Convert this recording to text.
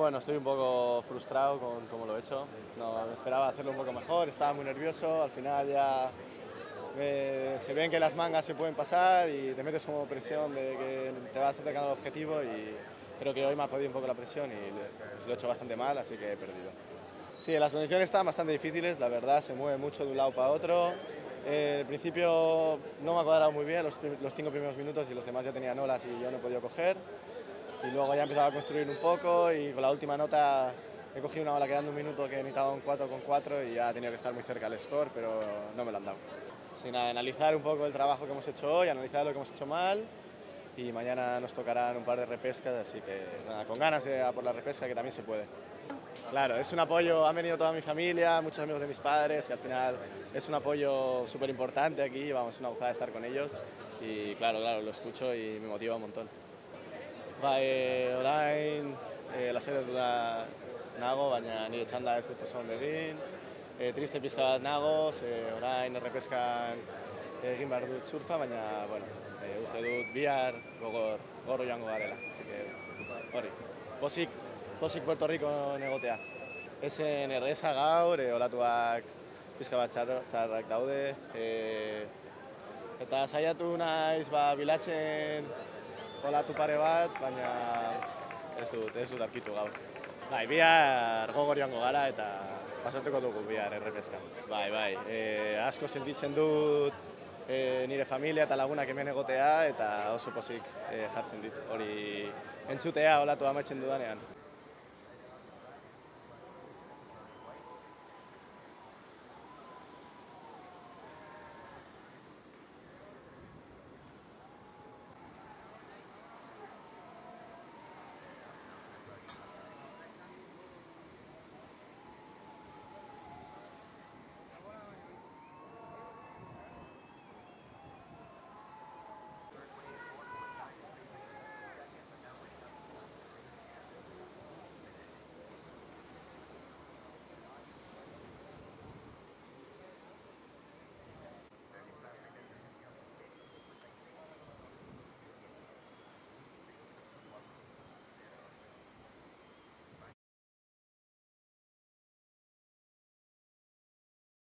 bueno, estoy un poco frustrado con cómo lo he hecho. No, me esperaba hacerlo un poco mejor, estaba muy nervioso, al final ya se ven que las mangas se pueden pasar y te metes como presión de que te vas acercando al objetivo y creo que hoy me ha podido un poco la presión y lo he hecho bastante mal, así que he perdido. Sí, las condiciones están bastante difíciles, la verdad, se mueve mucho de un lado para otro. Al principio no me ha cuadrado muy bien los 5 primeros minutos y los demás ya tenían olas y yo no he podido coger. Y luego ya he empezado a construir un poco y con la última nota he cogido una ola quedando un minuto que necesitaba un 4,4 y ya he tenido que estar muy cerca del score, pero no me lo han dado. Sin nada, analizar un poco el trabajo que hemos hecho hoy, analizar lo que hemos hecho mal y mañana nos tocarán un par de repescas, así que nada, con ganas de ir a por la repesca que también se puede. Claro, es un apoyo, han venido toda mi familia, muchos amigos de mis padres y al final es un apoyo súper importante aquí, vamos, es una gozada estar con ellos y claro, lo escucho y me motiva un montón. Orain, lasai dut nago, baina nire txanda ez dut oso ondo egin. Triste pizka bat nago, orain errepeskan egin behar dut surfa, baina bueno, uste dut bihar gogor joango garela. Así que hori, pozik Puerto Ricon egotea. Ezen erreza gaur, olatuak pizka bat txarrak daude, eta saiatu naiz bilatzen olatu pare bat, baina ez dut aurkitu gaur. Bai, bihar gogor joango gara eta pasatuko dugu bihar errepeska. Bai, asko sentitzen dut nire familia eta lagunak hemen egotea eta oso pozik jartzen dit hori entzutea olatu amaitzen dudanean.